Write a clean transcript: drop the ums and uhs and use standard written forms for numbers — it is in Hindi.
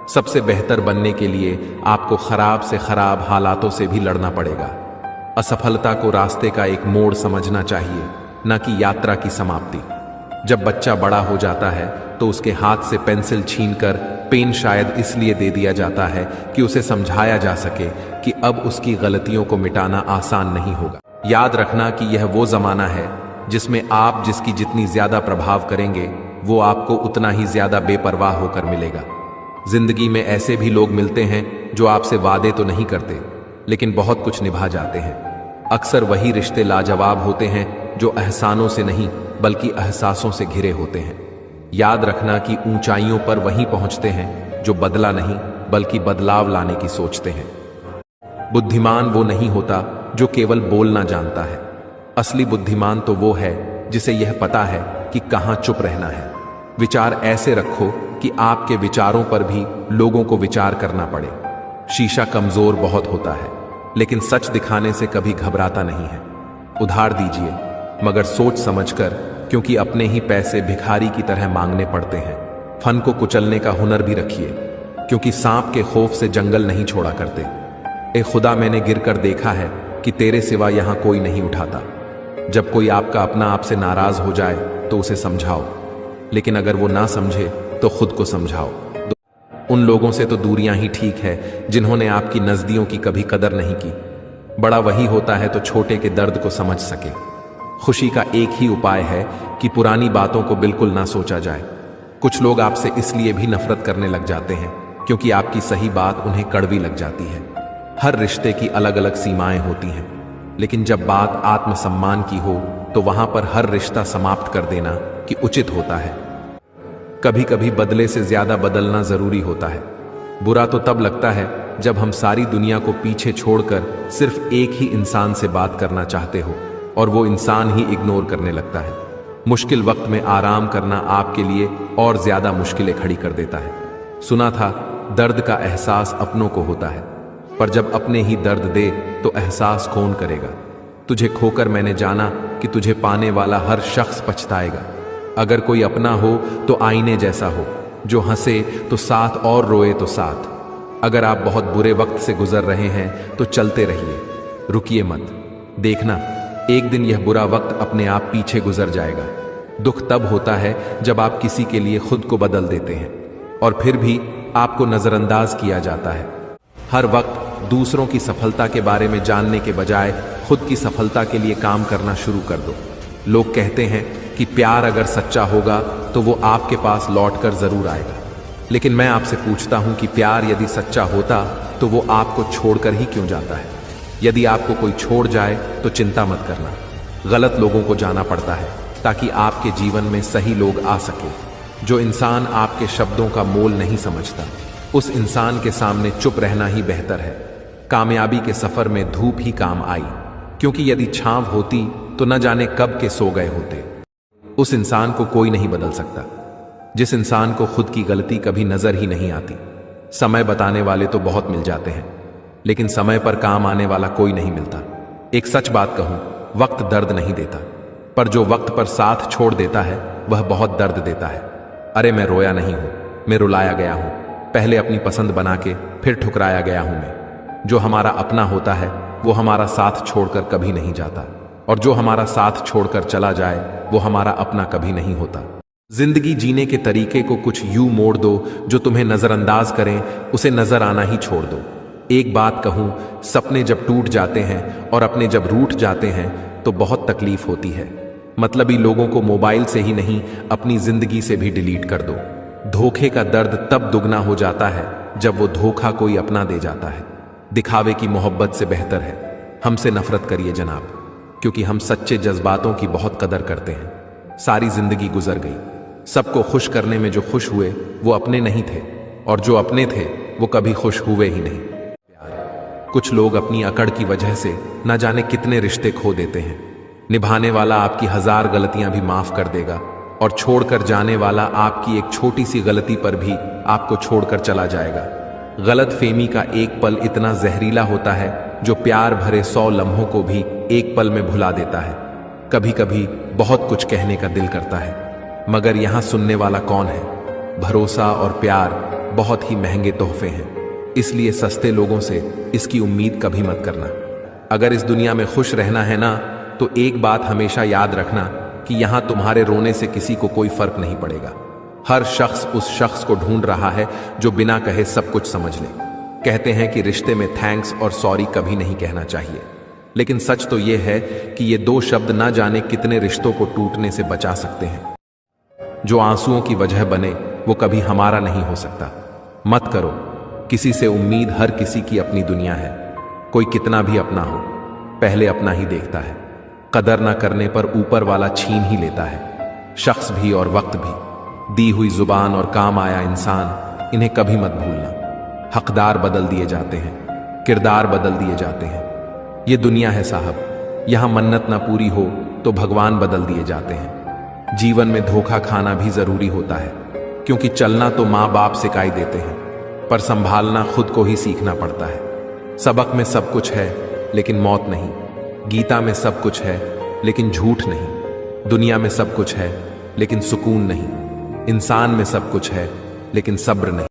सबसे बेहतर बनने के लिए आपको खराब से खराब हालातों से भी लड़ना पड़ेगा। असफलता को रास्ते का एक मोड़ समझना चाहिए, न कि यात्रा की समाप्ति। जब बच्चा बड़ा हो जाता है तो उसके हाथ से पेंसिल छीनकर पेन शायद इसलिए दे दिया जाता है कि उसे समझाया जा सके कि अब उसकी गलतियों को मिटाना आसान नहीं होगा। याद रखना कि यह वो जमाना है जिसमें आप जिसकी जितनी ज्यादा प्रभाव करेंगे वो आपको उतना ही ज्यादा बेपरवाह होकर मिलेगा। जिंदगी में ऐसे भी लोग मिलते हैं जो आपसे वादे तो नहीं करते लेकिन बहुत कुछ निभा जाते हैं। अक्सर वही रिश्ते लाजवाब होते हैं जो एहसानों से नहीं बल्कि एहसासों से घिरे होते हैं। याद रखना कि ऊंचाइयों पर वहीं पहुंचते हैं जो बदला नहीं बल्कि बदलाव लाने की सोचते हैं। बुद्धिमान वो नहीं होता जो केवल बोलना जानता है। असली बुद्धिमान तो वो है जिसे यह पता है कि कहां चुप रहना है। विचार ऐसे रखो कि आपके विचारों पर भी लोगों को विचार करना पड़े। शीशा कमजोर बहुत होता है लेकिन सच दिखाने से कभी घबराता नहीं है। उधार दीजिए मगर सोच समझकर, क्योंकि अपने ही पैसे भिखारी की तरह मांगने पड़ते हैं। फन को कुचलने का हुनर भी रखिए, क्योंकि सांप के खौफ से जंगल नहीं छोड़ा करते। ए खुदा, मैंने गिरकर देखा है कि तेरे सिवा यहां कोई नहीं उठाता। जब कोई आपका अपना आपसे नाराज हो जाए तो उसे समझाओ, लेकिन अगर वो ना समझे तो खुद को समझाओ। उन लोगों से तो दूरियां ही ठीक है जिन्होंने आपकी नजदियों की कभी कदर नहीं की। बड़ा वही होता है तो छोटे के दर्द को समझ सके। खुशी का एक ही उपाय है कि पुरानी बातों को बिल्कुल ना सोचा जाए। कुछ लोग आपसे इसलिए भी नफरत करने लग जाते हैं क्योंकि आपकी सही बात उन्हें कड़वी लग जाती है। हर रिश्ते की अलग अलग सीमाएं होती हैं, लेकिन जब बात आत्मसम्मान की हो तो वहां पर हर रिश्ता समाप्त कर देना कि उचित होता है। कभी कभी बदले से ज्यादा बदलना जरूरी होता है। बुरा तो तब लगता है जब हम सारी दुनिया को पीछे छोड़कर सिर्फ एक ही इंसान से बात करना चाहते हो और वो इंसान ही इग्नोर करने लगता है। मुश्किल वक्त में आराम करना आपके लिए और ज्यादा मुश्किलें खड़ी कर देता है। सुना था दर्द का एहसास अपनों को होता है, पर जब अपने ही दर्द दे तो एहसास कौन करेगा। तुझे खोकर मैंने जाना कि तुझे पाने वाला हर शख्स पछताएगा। अगर कोई अपना हो तो आईने जैसा हो, जो हंसे तो साथ और रोए तो साथ। अगर आप बहुत बुरे वक्त से गुजर रहे हैं तो चलते रहिए, रुकिए मत। देखना एक दिन यह बुरा वक्त अपने आप पीछे गुजर जाएगा। दुख तब होता है जब आप किसी के लिए खुद को बदल देते हैं और फिर भी आपको नजरअंदाज किया जाता है। हर वक्त दूसरों की सफलता के बारे में जानने के बजाय खुद की सफलता के लिए काम करना शुरू कर दो। लोग कहते हैं कि प्यार अगर सच्चा होगा तो वो आपके पास लौटकर जरूर आएगा, लेकिन मैं आपसे पूछता हूं कि प्यार यदि सच्चा होता तो वो आपको छोड़कर ही क्यों जाता है। यदि आपको कोई छोड़ जाए तो चिंता मत करना। गलत लोगों को जाना पड़ता है ताकि आपके जीवन में सही लोग आ सके। जो इंसान आपके शब्दों का मोल नहीं समझता, उस इंसान के सामने चुप रहना ही बेहतर है। कामयाबी के सफर में धूप ही काम आई, क्योंकि यदि छांव होती तो न जाने कब के सो गए होते। उस इंसान को कोई नहीं बदल सकता जिस इंसान को खुद की गलती कभी नजर ही नहीं आती। समय बताने वाले तो बहुत मिल जाते हैं, लेकिन समय पर काम आने वाला कोई नहीं मिलता। एक सच बात कहूं, वक्त दर्द नहीं देता, पर जो वक्त पर साथ छोड़ देता है वह बहुत दर्द देता है। अरे मैं रोया नहीं हूं, मैं रुलाया गया हूं। पहले अपनी पसंद बना के फिर ठुकराया गया हूं मैं। जो हमारा अपना होता है वो हमारा साथ छोड़कर कभी नहीं जाता, और जो हमारा साथ छोड़कर चला जाए वो हमारा अपना कभी नहीं होता। जिंदगी जीने के तरीके को कुछ यूं मोड़ दो जो तुम्हें नजरअंदाज करें उसे नजर आना ही छोड़ दो। एक बात कहूं, सपने जब टूट जाते हैं और अपने जब रूठ जाते हैं तो बहुत तकलीफ होती है। मतलबी लोगों को मोबाइल से ही नहीं अपनी जिंदगी से भी डिलीट कर दो। धोखे का दर्द तब दुगना हो जाता है जब वो धोखा कोई अपना दे जाता है। दिखावे की मोहब्बत से बेहतर है हमसे नफरत करिए जनाब, क्योंकि हम सच्चे जज्बातों की बहुत कदर करते हैं। सारी जिंदगी गुजर गई, सबको खुश करने में जो खुश हुए वो अपने नहीं थे, और जो अपने थे वो कभी खुश हुए ही नहीं। कुछ लोग अपनी अकड़ की वजह से न जाने कितने रिश्ते खो देते हैं। निभाने वाला आपकी 1000 गलतियां भी माफ कर देगा, और छोड़कर जाने वाला आपकी एक छोटी सी गलती पर भी आपको छोड़कर चला जाएगा। गलत फेमी का एक पल इतना जहरीला होता है जो प्यार भरे 100 लम्हों को भी एक पल में भुला देता है। कभी कभी बहुत कुछ कहने का दिल करता है, मगर यहां सुनने वाला कौन है। भरोसा और प्यार बहुत ही महंगे तोहफे हैं, इसलिए सस्ते लोगों से इसकी उम्मीद कभी मत करना। अगर इस दुनिया में खुश रहना है ना, तो एक बात हमेशा याद रखना कि यहां तुम्हारे रोने से किसी को कोई फर्क नहीं पड़ेगा। हर शख्स उस शख्स को ढूंढ रहा है जो बिना कहे सब कुछ समझ ले। कहते हैं कि रिश्ते में थैंक्स और सॉरी कभी नहीं कहना चाहिए, लेकिन सच तो यह है कि ये दो शब्द ना जाने कितने रिश्तों को टूटने से बचा सकते हैं। जो आंसुओं की वजह बने वो कभी हमारा नहीं हो सकता। मत करो किसी से उम्मीद, हर किसी की अपनी दुनिया है। कोई कितना भी अपना हो, पहले अपना ही देखता है। कदर ना करने पर ऊपर वाला छीन ही लेता है। शख्स भी और वक्त भी, दी हुई जुबान और काम आया इंसान, इन्हें कभी मत भूलना। हकदार बदल दिए जाते हैं, किरदार बदल दिए जाते हैं। ये दुनिया है साहब, यहां मन्नत ना पूरी हो तो भगवान बदल दिए जाते हैं। जीवन में धोखा खाना भी जरूरी होता है, क्योंकि चलना तो माँ बाप सिखाई देते हैं, पर संभालना खुद को ही सीखना पड़ता है। सबक में सब कुछ है लेकिन मौत नहीं। गीता में सब कुछ है लेकिन झूठ नहीं। दुनिया में सब कुछ है लेकिन सुकून नहीं। इंसान में सब कुछ है लेकिन सब्र नहीं।